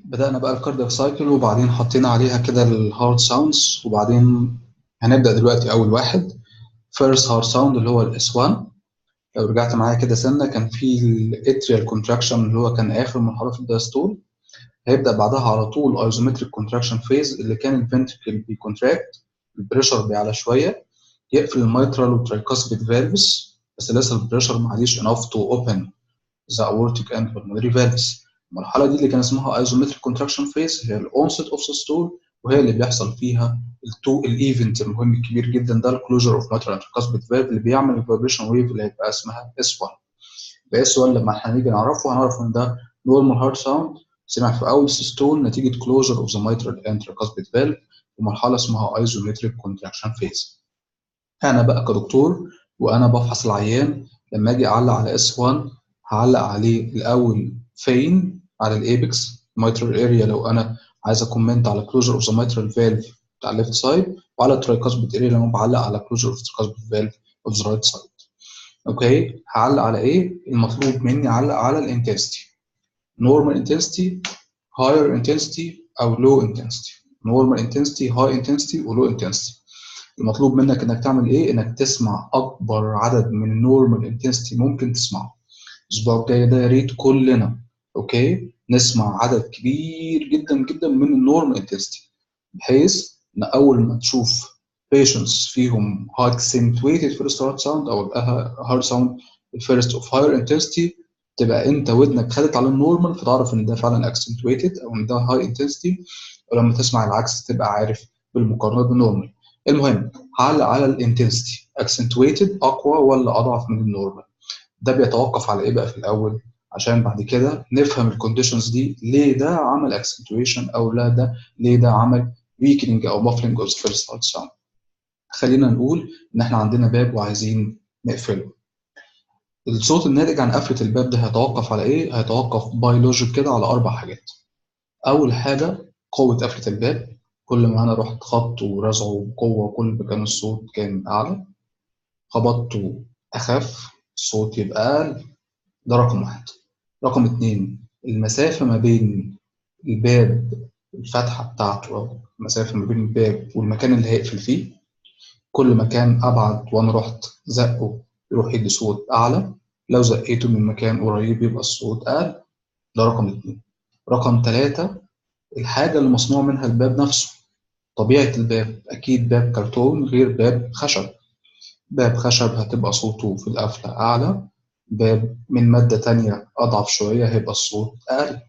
بدأنا بقى الكاردياك سايكل، وبعدين حطينا عليها كده الهارد ساوندز، وبعدين هنبدأ دلوقتي أول واحد فيرست هارد ساوند اللي هو الاس 1. لو رجعت معايا كده سنة كان في الاتريال كونتراكشن اللي هو كان آخر مرحلة في الدايستول. هيبدأ بعدها على طول ايزومتريك كونتراكشن فيز اللي كان الفنتركل بيكونتراكت، البريشر بيعلى شوية، يقفل الميترال والترايكاسبيد فالفز، بس لسه البريشر معليش enough to open the aortic and pulmonary valves. المرحلة دي اللي كان اسمها ايزومتريك كونتراكشن فيز هي الاونست اوف systole، وهي اللي بيحصل فيها الايفنت المهم الكبير جدا ده الكلوجر اوف ماترال انتركاسبيد فالف اللي بيعمل الفايبريشن ويف اللي هيبقى اسمها اس 1. اس 1 لما احنا هنيجي نعرفه هنعرف ان ده نورمال هارت ساوند سمع في اول سيستول نتيجه كلوجر اوف ذا ماترال انتركاسبيد فالف، ومرحله اسمها ايزومتريك كونتراكشن فيز. انا بقى كدكتور وانا بفحص العيان لما اجي اعلق على اس 1 هعلق عليه الاول فين على الايبكس mitral اريا لو انا عايز اكومنت على كلوجر اوف ذا mitral فالف بتاع الليفت سايد، وعلى الترايكاسبيد اريا لما بعلق على كلوجر اوف ذا tricuspid فالف اوف ذا رايت سايد. اوكي، هعلق على ايه؟ المطلوب مني اعلق على الانتنسيتي، نورمال انتنسيتي، هاير انتنسيتي او لو انتنسيتي. نورمال انتنسيتي، هاي انتنسيتي، ولو انتنسيتي. المطلوب منك انك تعمل ايه؟ انك تسمع اكبر عدد من النورمال انتنسيتي ممكن تسمعه. الاسبوع الجاي ده يا ريت كلنا اوكي نسمع عدد كبير جدا جدا من النورمال انتنسيتي، بحيث ان اول ما تشوف patients فيهم accentuated first heart sound او heart sound first of higher intensity، تبقى انت ودنك خدت على النورمال فتعرف ان ده فعلا accentuated او ان ده high intensity، ولما تسمع العكس تبقى عارف بالمقارنه بالنورمال. المهم هعلق على الانتنسيتي accentuated اقوى ولا اضعف من النورمال. ده بيتوقف على ايه بقى في الاول؟ عشان بعد كده نفهم الكونديشنز دي ليه ده عمل اكسنتويشن او لا ده ليه ده عمل ويكننج او muffling اوف ذا فيرست هارت ساوند. خلينا نقول ان احنا عندنا باب وعايزين نقفله. الصوت الناتج عن قفله الباب ده هيتوقف على ايه؟ هيتوقف بيولوجيك كده على اربع حاجات. اول حاجه قوه قفله الباب، كل ما انا رحت خبطه ورزعه بقوه كل ما كان الصوت كان اعلى. خبطته اخف الصوت يبقى اقل. ده رقم واحد. رقم اتنين المسافة ما بين الباب، الفتحة بتاعته أو المسافة ما بين الباب والمكان اللي هيقفل فيه، كل ما كان أبعد وأنا رحت زقه يروح يدي صوت أعلى، لو زقيته من مكان قريب يبقى الصوت أقل. ده رقم اتنين. رقم تلاتة الحاجة اللي مصنوع منها الباب نفسه. طبيعة الباب أكيد باب كرتون غير باب خشب. باب خشب هتبقى صوته في القفلة أعلى، باب من مادة تانية أضعف شوية هيبقى الصوت أقل.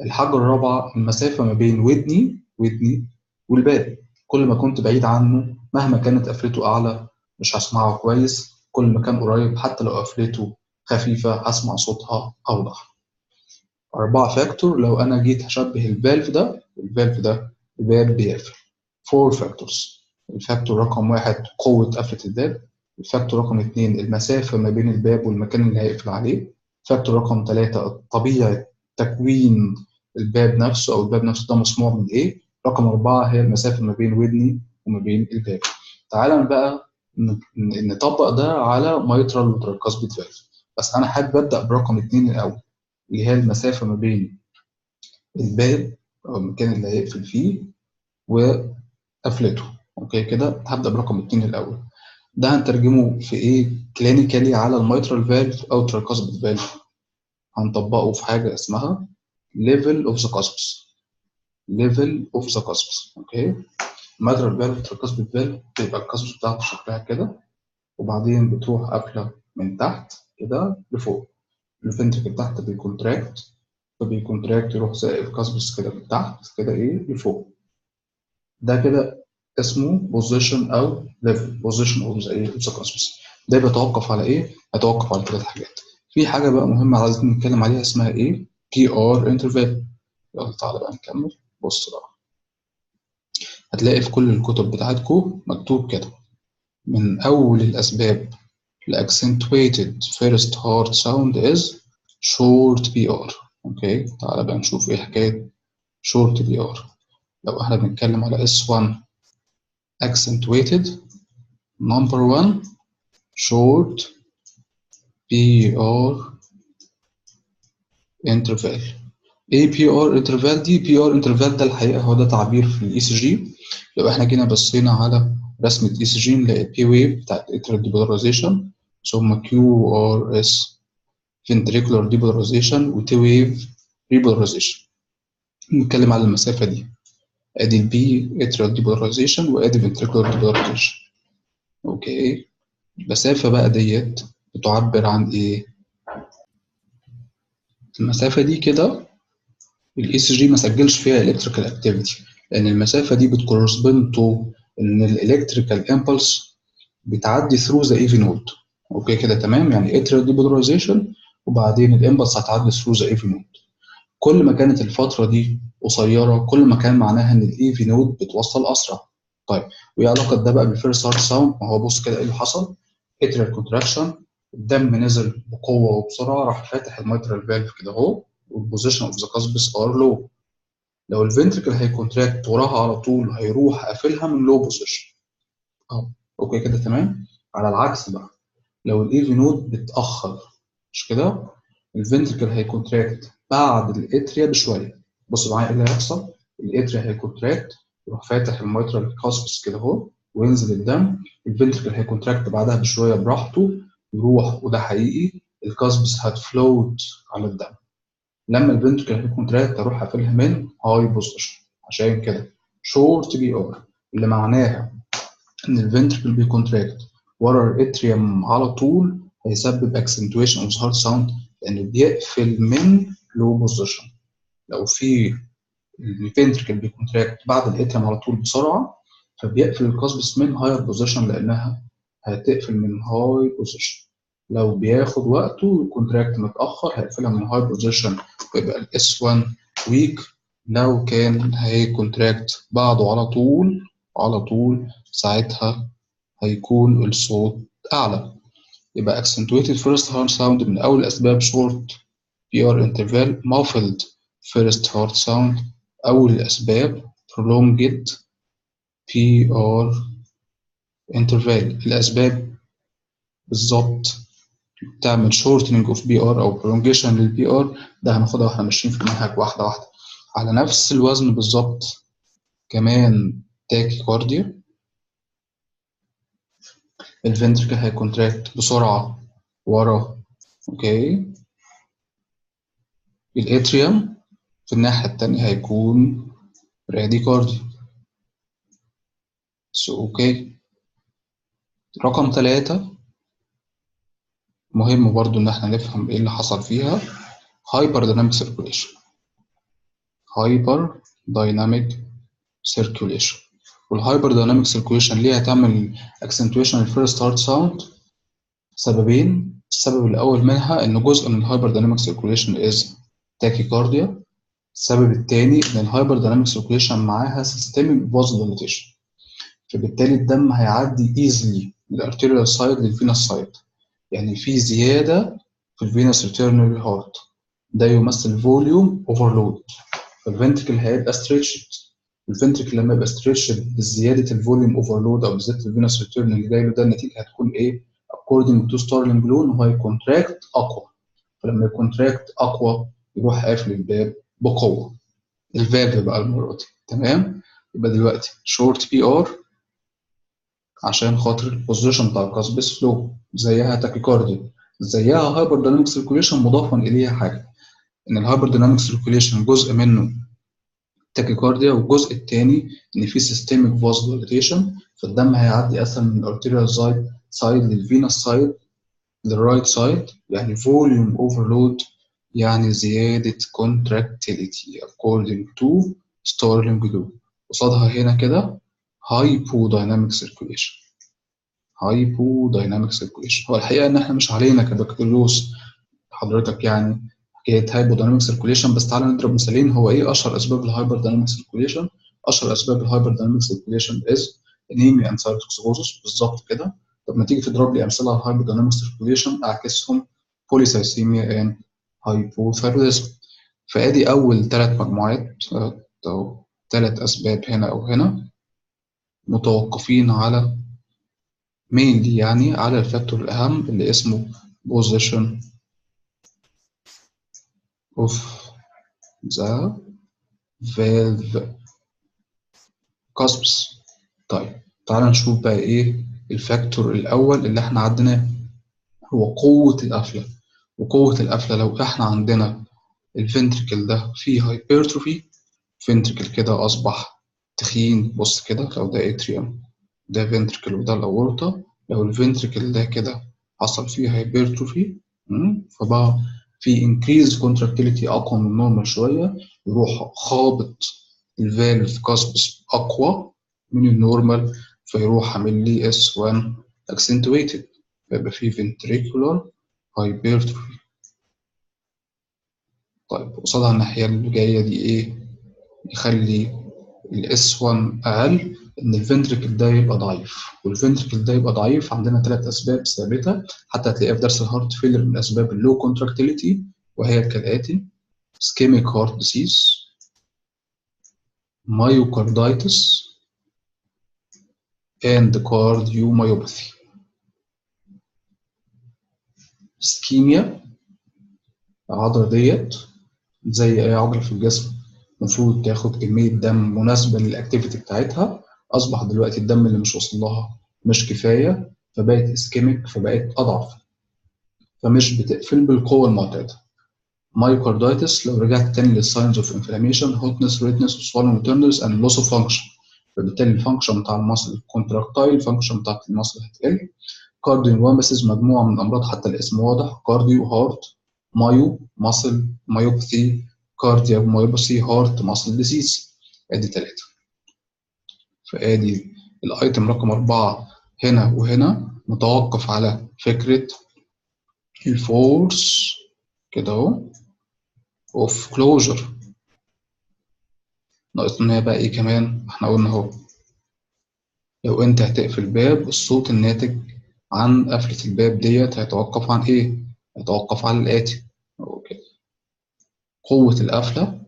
الحاجة الرابعة المسافة ما بين ودني والباب، كل ما كنت بعيد عنه مهما كانت قفلته أعلى مش هسمعه كويس، كل ما كان قريب حتى لو قفلته خفيفة هسمع صوتها أوضح. أربعة فاكتور لو أنا جيت هشبه الفالف ده بباب بيقفل. فور فاكتورز. الفاكتور رقم واحد قوة قفلة الباب، الفاكتور رقم اتنين المسافة ما بين الباب والمكان اللي هيقفل عليه، فاكتور رقم ثلاثة طبيعة تكوين الباب نفسه أو الباب نفسه ده مصنوع من إيه، رقم أربعة هي المسافة ما بين ودني وما بين الباب. تعالى بقى نطبق ده على مايترال وترايكاسبيد فالف، بس أنا حابب أبدأ برقم اتنين الأول اللي هي المسافة ما بين الباب أو المكان اللي هيقفل فيه وقفلته. أوكي كده هبدأ برقم اتنين الأول. ده هنترجمه في إيه كلينيكالي على الميترال فالف أو ترايكاسبيد فالف. هنطبقه في حاجة اسمها level of the cusps. level of the cusps. أوكي، الميترال فالف ترايكاسبيد فالف بيبقى الكاسبس بتاعته شكلها كده، وبعدين بتروح قافلة من تحت كده لفوق. الفنتركل تحت بيكونتراكت، فبيكونتراكت يروح زائق الكاسبس كده من تحت كده ايه لفوق. ده كده اسمه بوزيشن او ليفل بوزيشن اوف ذا ايه ذا كاسبس. ده بيتوقف على ايه؟ هيتوقف على ثلاث حاجات. في حاجه بقى مهمه عايزين نتكلم عليها اسمها ايه؟ تي ار انترفال. يلا تعالى بقى نكمل. بص بقى، هتلاقي في كل الكتب بتاعتكم مكتوب كده من اول الاسباب accentuated first heart sound is short PR. اوكي تعالى بقى نشوف ايه حكايه short PR. لو احنا بنتكلم على S1 accentuated number 1 short PR interval. ايه بي ار انترفال دي؟ بي ار انترفال ده الحقيقه هو ده تعبير في الاي سي جي. لو احنا جينا بصينا على رسمه اي سي جي نلاقي بي ويف بتاعت اتريال ديبولاريزيشن، ثم كيو ار اس فنتريكولار ديبولاريزيشن، وتي ويف ريبولاريزيشن. نتكلم على المسافه دي، ادي البي اتريال ديبولاريزيشن وادي فنتريكولار ديبولاريزيشن. اوكي، المسافه بقى ديت بتعبر عن ايه؟ المسافه دي كده الاي سي جي ما سجلش فيها الكتريكال اكتيفيتي، لان المسافه دي بتكورسبوند تو ان الالكتريكال امبلس بتعدي ثرو ذا ايفي نود. اوكي كده تمام، يعني اتريال ديبولاريزيشن وبعدين الامبلس هتعدي ثرو ذا ايفي نود. كل ما كانت الفتره دي قصيره كل ما كان معناها ان الايفي نود بتوصل اسرع. طيب، وايه علاقه ده بقى بالفيرست هارت ساوند؟ ما هو بص كده ايه اللي حصل. اتريال كونتراكشن، الدم نزل بقوه وبسرعه، راح فاتح الميترال فالف كده اهو، والبوزيشن اوف ذا كاسبس ار لو. لو الفنتركل هيكونتراكت وراها على طول هيروح قافلها من لو بوزيشن اهو. اوكي كده تمام. على العكس بقى، لو الايفي نود بتاخر، مش كده، الفنتركل هيكونتراكت بعد الاتريا بشويه. بص معايا ايه اللي هيحصل. الاتريا هيكونتراكت، يروح فاتح الميترال كاسبس كده اهو وينزل الدم. الفنتركل هيكونتراكت بعدها بشويه براحته يروح، وده حقيقي، الكاسبس هتفلوت على الدم. لما الفنتركل هيكونتراكت اروح قافلها من هاي بوزيشن. عشان كده شورت بي ار اللي معناها ان الفنتركل بيكونتراكت ورا الاتريوم على طول هيسبب اكسنتويشن اوف هارت ساوند، لانه بيقفل من لو بوزيشن. لو في الفنتركل بيكونتراكت بعد الاتريوم على طول بسرعه فبيقفل القصبس من هاير بوزيشن لانها هتقفل من هاي بوزيشن. لو بياخد وقته الكونتراكت متاخر هيقفلها من هاي بوزيشن ويبقى الاس 1 ويك. لو كان هيكونتراكت بعده على طول على طول ساعتها هيكون الصوت أعلى. يبقى accentuated first heart sound من أول الأسباب short PR interval. muffled first heart sound أول الأسباب prolonged PR interval. الأسباب بالظبط تعمل shortening of PR أو prolongation لل PR، ده هناخدها واحنا ماشيين في المنهج واحدة واحدة. على نفس الوزن بالظبط كمان tachycardia، الفنتركل هيكونتراكت بسرعة ورا. اوكي، الاتريوم في الناحية التانية هيكون براديكاردي. اوكي، رقم 3 مهم برضو ان احنا نفهم ايه اللي حصل فيها. هايبر دايناميك سيركوليشن. هايبر دايناميك سيركوليشن. والهايبر دايناميك سيركوليشن ليه هتعمل اكسنتويشن الفيرست هارت ساوند؟ سببين. السبب الاول منها ان جزء من الهايبر دايناميك سيركوليشن از تاكيكارديا. السبب الثاني ان الهايبر دايناميك سيركوليشن معاها سيستميك فازوديليتيشن، فبالتالي الدم هيعدي ايزلي من الارتيريال سايد للفينس سايد، يعني في زياده في الفينس ريتيرنال هارت. ده يمثل فوليوم اوفرلود، فالفنتركل هيبقى ستريتشد. الفنتركل لما يبقى ستريتشد بزياده الفوليوم اوفرلود او بزياده الفينس ريتيرن اللي جاي له، ده النتيجه هتكون ايه؟ according to ستارلينج لون هو هيكونتراكت اقوى. فلما يكونتراكت اقوى يروح قافل الباب بقوه. الفالف بقى المره دي تمام. يبقى دلوقتي شورت بي ار عشان خاطر البوزيشن بتاع القصبس فلو، زيها تاكيكارديا، زيها هايبر دايناميك سيركوليشن مضافا اليها حاجه ان الهايبر دايناميك سيركوليشن جزء منه تاكيكارديا والجزء الثاني ان في سيستميك فازوديليتيشن، فالدم هيعدي اسهل من الارتيريال سايد للفينس سايد للرايت سايد، يعني فوليوم اوفرلود، يعني زياده كونتراكتيليتي according to ستارلينج لو. قصادها هنا كده هايبو دايناميك سيركوليشن. هايبو دايناميك سيركوليشن. هو الحقيقه ان احنا مش علينا كبكالوريوس حضرتك يعني حكايه هايبو دايناميك سيركوليشن، بس تعالى نضرب مثالين. هو ايه اشهر اسباب الهايبر دايناميك سيركوليشن؟ اشهر اسباب الهايبر دايناميك سيركوليشن از انيميا اند سايتوكسيكوزس. بالظبط كده. طب ما تيجي تضرب لي امثله على الهايبر دايناميك سيركوليشن اعكسهم، بوليسايسيميا اند هايبوثايروديزم. فادي اول 3 مجموعات او 3 اسباب هنا او هنا متوقفين على mainly يعني على الفاكتور الأهم اللي اسمه position of the valve cuspis. طيب تعال نشوف بقى ايه الفاكتور الاول اللي احنا عديناه، هو قوة القفلة. وقوة القفلة لو احنا عندنا الفنتركل ده فيه هايبرتروفي، فنتركل كده اصبح تخين، بص كده لو ده اتريوم ده فنتركل وده الاورطة، لو الفنتركل ده كده حصل فيه هايبرتروفي فبقى في increased contractility اقوى من النورمال شوية، يروح خابط الفالف كاسبس اقوى من النورمال، فيروح عامل لي S1 accentuated، فيبقى فيه ventricular hypertrophy. طيب قصادها الناحية اللي جاية دي ايه؟ يخلي الاس 1 اقل، ان الفنتركل ده يبقى ضعيف، والفنتركل ده يبقى ضعيف عندنا ثلاث اسباب ثابته، حتى هتلاقيها في درس الهارت فيلر من اسباب اللو كونتراكتيليتي، وهي كالاتي: اسكيميك هارت ديسيز، مايوكاردايتس، اند كارديوميوباثي. اسكيميا، العضله ديت زي اي عضله في الجسم المفروض تاخد كميه دم مناسبه للاكتيفيتي بتاعتها، اصبح دلوقتي الدم اللي مش واصل لها مش كفايه، فبقت اسكيميك، فبقت اضعف، فمش بتقفل بالقوه المعتاده. مايوكاردايتس لو رجعت تاني للساينز اوف انفلاميشن: هوتنس، ريدنس، وسوالن وتيرنس اند لوس اوف فانكشن، فبالتالي الفانكشن بتاع المصل كونتراكتايل، الفانكشن بتاعت المصل هتقل. كارديوميوباثيز مجموعه من الامراض حتى الاسم واضح: كارديو هارت، مايو ماسل مايوباثي، كاردياك مايوباثي، هارت ماسل ديزيز. ادي ثلاثه. فادي الايتم رقم 4 هنا وهنا متوقف على فكره الفورس كده اهو اوف كلوجر. ناقص لنا بقى ايه كمان؟ احنا قلنا اهو لو انت هتقفل باب، الصوت الناتج عن قفلة الباب ديت هيتوقف عن ايه؟ هيتوقف على الآتي. اوكي. قوة القفلة،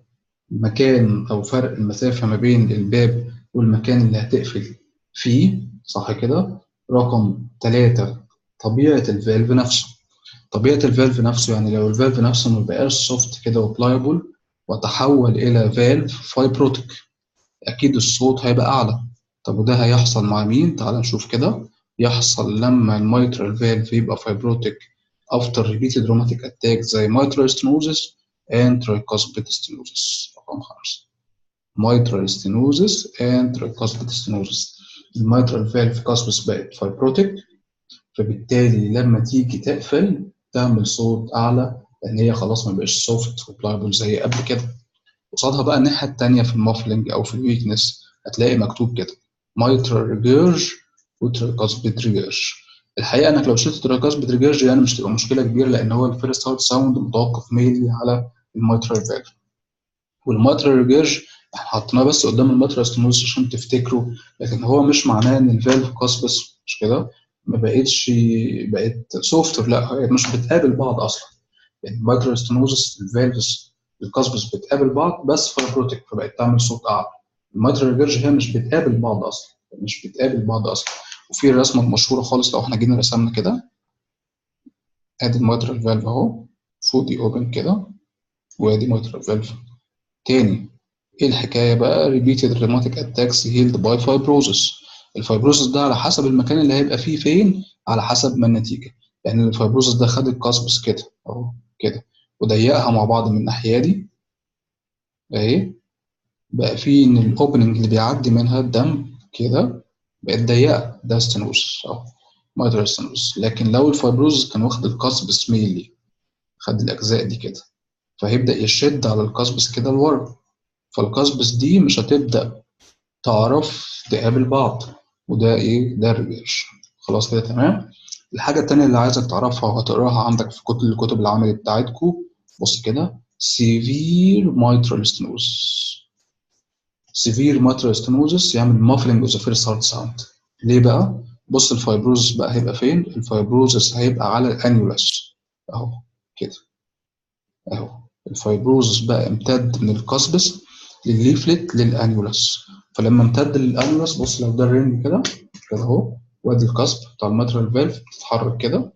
مكان أو فرق المسافة ما بين الباب والمكان اللي هتقفل فيه، صح كده؟ رقم 3 طبيعة الفالف نفسه. طبيعة الفالف نفسه يعني لو الفالف نفسه مبقاش سوفت كده وبلايبل وتحول إلى فالف فايبروتيك، أكيد الصوت هيبقى أعلى. طب وده هيحصل مع مين؟ تعال نشوف كده. يحصل لما الميترال فالف يبقى فايبروتيك after repeated rheumatic attacks زي mitral stenosis and tricuspid stenosis. رقم 5 mitral stenosis and tricuspid stenosis. الميترال فالف كاسبس بقت فايبروتيك، فبالتالي لما تيجي تقفل تعمل صوت أعلى، لأن هي خلاص ما بقاش سوفت وبلايبل زي قبل كده. قصادها بقى الناحية التانية في المافلنج أو في الويكنس هتلاقي مكتوب كده mitral regurg وتراكاسبيد regurg. الحقيقة إنك لو شلت تراكاسبيد regurg يعني مش تبقى مشكلة كبيرة، لأن هو الفيرست هارت ساوند متوقف مينلي على الميترال فالف. والميترال regurg احنا حطيناه بس قدام الميترال ستينوزس عشان تفتكروا، لكن هو مش معناه إن الفالف كاسبس مش كده ما بقتش بقت سوفتر، لا هي مش بتقابل بعض أصلا. يعني الميترال ستينوزس الفالفز الكاسبس بتقابل بعض بس فايبروتيك، فبقت تعمل صوت اعلى. الميترال ريجرج هي مش بتقابل بعض اصلا، مش بتقابل بعض اصلا. وفي الرسمه المشهوره خالص لو احنا جينا رسمنا كده، ادي الميترال فالف اهو فودي اوبن كده، وادي ميترال فالف تاني. ايه الحكايه بقى؟ ريبيتد ريماتيك اتاكس هيلد باي فايبروزس. الفايبروزس ده على حسب المكان اللي هيبقى فيه فين، على حسب ما النتيجه. يعني الفايبروزس ده خد الكاسبس كده اهو كده وضيقها مع بعض من الناحيه دي اهي، بقى في ان الاوبننج اللي بيعدي منها الدم كده بقت ضيقه، ده ستينوس او مايترال ستينوس. لكن لو الفايبروز كان واخد القصبس ميلي، خد الاجزاء دي كده، فهيبدا يشد على القصبس كده لورا، فالقصبس دي مش هتبدا تعرف تقابل بعض، وده ايه؟ ده الريجرش. خلاص كده تمام. الحاجه التانيه اللي عايزك تعرفها وهتقراها عندك في الكتب العملي بتاعتكم، بص كده: severe mitral stenosis. سيفير ماترال ستينوزس يعمل مافلنج اوف ذا فيرست هارت ساوند. ليه بقى؟ بص الفايبروزس بقى هيبقى فين؟ الفايبروزس هيبقى على الانيولاس اهو كده اهو. الفايبروزس بقى امتد من القصبس للليفلت للانيولاس، فلما امتد للانيولاس بص لو ده الرينج كده كده اهو، وادي القصب بتاع الماترال فالف بتتحرك كده.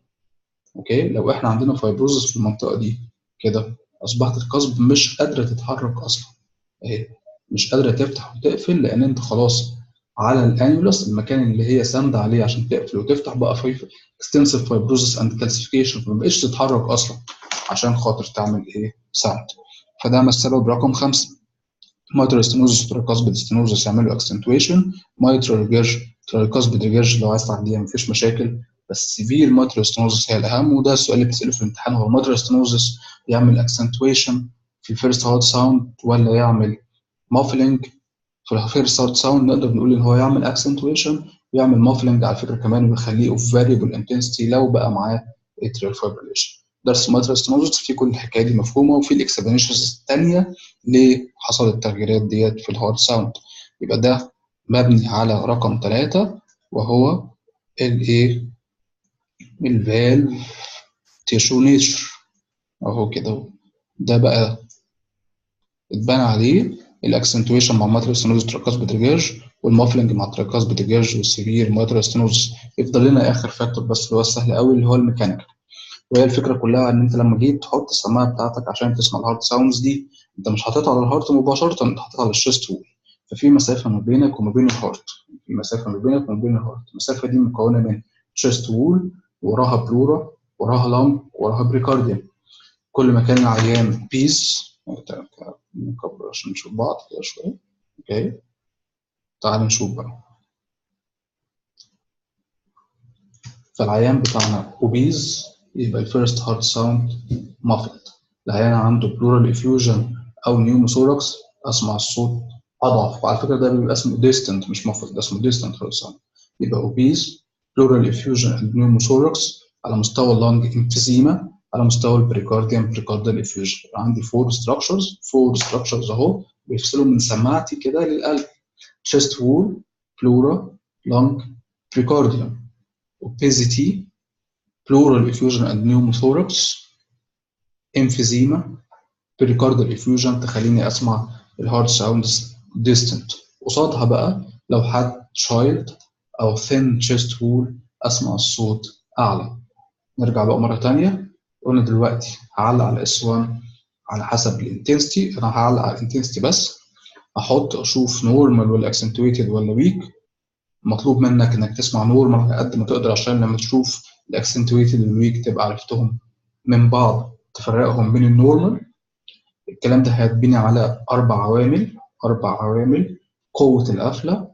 اوكي، لو احنا عندنا فايبروزس في المنطقه دي كده اصبحت القصب مش قادره تتحرك اصلا اهي، مش قادره تفتح وتقفل، لان انت خلاص على الانيولس المكان اللي هي ساند عليه عشان تقفل وتفتح بقى في اكستنسيف فايبروزس اند كالسيفيكيشن، فما بقتش تتحرك اصلا عشان خاطر تعمل ايه ساوند. فده السبب رقم 5. mitral stenosis tricuspid stenosis يعملوا اكسنتويشن، mitral regurg tricuspid regurg لو عايز تعديها مفيش مشاكل، بس severe mitral stenosis هي الاهم، وده السؤال اللي بتساله في الامتحان، هو mitral stenosis يعمل اكسنتويشن في الفيرست هارت ساوند ولا يعمل muffling؟ في الفيرست هارت ساوند نقدر نقول ان هو يعمل اكسنتويشن ويعمل muffling على فكره كمان، ويخليه of variable intensity لو بقى معاه atrial fibrillation. درس mitral stenosis في كل الحكايه دي مفهومه، وفي الاكسبلانيشنز الثانيه ليه حصل التغييرات ديت في الهارت ساوند. يبقى ده مبني على رقم 3 وهو الايه؟ الفالف تيشو نيتشر اهو كده. ده بقى اتبنى عليه الاكسنتويشن مع ماتريال ستينوزس تراكاسبيد ريجيرج، والمافلنج مع تراكاسبيد ريجيرج، والسيفير ماتريال ستينوزس. يفضل لنا اخر فاكتور بس اللي هو السهل قوي اللي هو الميكانيكال. وهي الفكره كلها ان انت لما جيت تحط السماعه بتاعتك عشان تسمع الهارت ساوندز دي، انت مش حاططها على الهارت مباشره، انت حاططها على الشيست وول، ففي مسافه ما بينك وما بين الهارت، في مسافه ما بينك وما بين الهارت. المسافه دي مكونه من شيست وول، وراها بلورا، وراها لانج، وراها بريكارديوم. كل ما كان العيان بيس، نكبر عشان نشوف بعض كده شويه. اوكي، تعال نشوف بقى. فالعيان بتاعنا اوبيز يبقى الفيرست هارت ساوند مافلد. العيان عنده بلورال افيوجن او نيوموثوركس اسمع الصوت اضعف، وعلى فكره ده بيبقى اسمه ديستنت مش مافلد، ده اسمه ديستنت هارت ساوند. يبقى اوبيز، بلورال افيوجن اند نيوموثوركس، على مستوى اللانج انفيزيما، على مستوى البريكارديوم بريكارديال افيوجن. عندي فور ستراكشرز اهو بيفصلوا من سماعتي كده للقلب: chest wall، pleura، lung، precordium. obesity، pleural effusion and pneumothorax، emphysema، pericardial effusion تخليني اسمع الهارت ساوندز distant. قصادها بقى لو حد child او thin chest wall اسمع الصوت اعلى. نرجع بقى مره تانية، قلنا دلوقتي هعلق على اس 1 على حسب الانتنسيتي، انا هعلق على الانتنسيتي بس، احط اشوف نورمال ولا اكسنتويتد ولا ويك. مطلوب منك انك تسمع نورمال على قد ما تقدر، عشان لما تشوف الاكسنتويتد والويك تبقى عرفتهم من بعض، تفرقهم بين النورمال. الكلام ده هيتبني على 4 عوامل. 4 عوامل: قوة القفلة،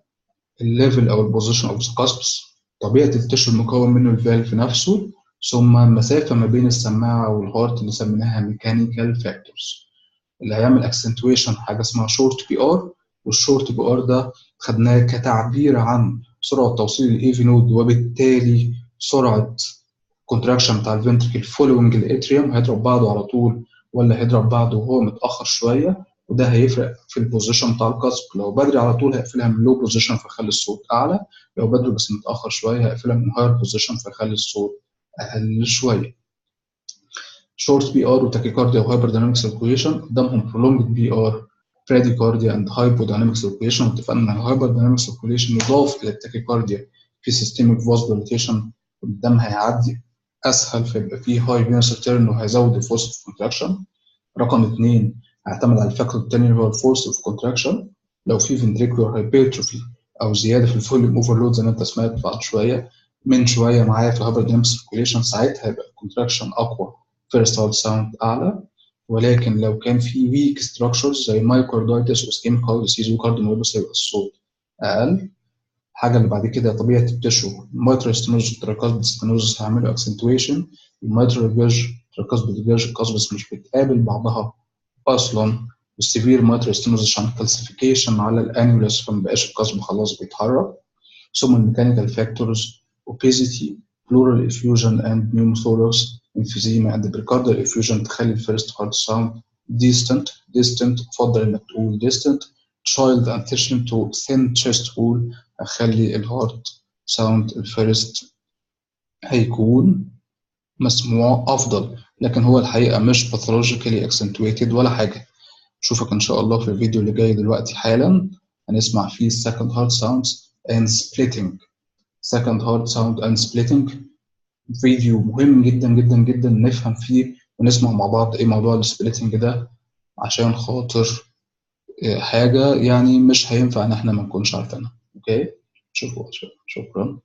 الليفل او البوزيشن اوف ذا كاسبس، طبيعة التشو المكون منه الفالف نفسه، ثم المسافة ما بين السماعة والهارت اللي سميناها ميكانيكال فاكتورز. اللي هيعمل اكسنتويشن حاجه اسمها شورت بي ار، والشورت بي ار ده خدناه كتعبير عن سرعه توصيل الاي في نود، وبالتالي سرعه كونتراكشن بتاع الفنتركل فولوينج الاتريوم، هيضرب بعضه على طول ولا هيضرب بعضه وهو متاخر شويه. وده هيفرق في البوزيشن بتاع القصب، لو بدري على طول هيقفلها من لو بوزيشن فيخلي الصوت اعلى، لو بدري بس متاخر شويه هيقفلها من هاير بوزيشن فيخلي الصوت اقل شويه. شورت بي ار وتاكيكارديا وهايبرديناميك سيركوليشن، قدامهم برولونجد بي ار، براديكارديا اند هايبوديناميك سيركوليشن. واتفقنا ان الهايبرديناميك سيركوليشن يضاف الى التاكيكارديا في سيستميك فاز دايليتيشن، الدم هيعدي اسهل فيبقى فيه هاي فينوس ريتيرن وهيزود الفورس اوف كونتراكشن. رقم 2 هيعتمد على الفاكتور الثاني اللي هو الفورس اوف كونتراكشن. لو في فنتريكولار هايبرتروفي او زياده في الفوليوم اوفرلود زي ما انت سمعت بعد شويه من شويه معايا في الهايبرديناميك سيركوليشن، ساعتها هيبقى الكونتراكشن اقوى، فيرست هارت ساوند اعلى. ولكن لو كان في ويك ستراكشرز زي مايكاردايتس واسكيميك هارت ديزيز وكارديوميوباثي هيبقى الصوت اقل. الحاجه اللي بعد كده طبيعه التشو، الميترال ستينوزس والتراكاسبيد ستينوزس هيعملوا اكسنتويشن، الميترال جيرج التراكاسبيد جيرج القصبس مش بتقابل بعضها اصلا، والسيفير ميترال ستينوزس عشان كالسيفيكيشن على الانيولس فمبقاش القصب خلاص بيتحرك. ثم الميكانيكال فاكتورز: obesity، pleural effusion and pneumothorax، emphysema and pericardial effusion تخلي الفيرست هارت ساوند distant. افضل انك تقول distant. child antecedent to thin chest wall هخلي الهارت ساوند الفيرست هيكون مسموع افضل، لكن هو الحقيقه مش pathologically accentuated ولا حاجه. اشوفك ان شاء الله في الفيديو اللي جاي دلوقتي حالا، هنسمع فيه second heart sounds and splitting. second heart sound and splitting فيديو مهم جدا جدا جدا نفهم فيه ونسمع مع بعض إيه موضوع السبليتنج ده، عشان خاطر حاجة يعني مش هينفع إن إحنا ما نكونش عارفينها. أوكي؟ شكرا.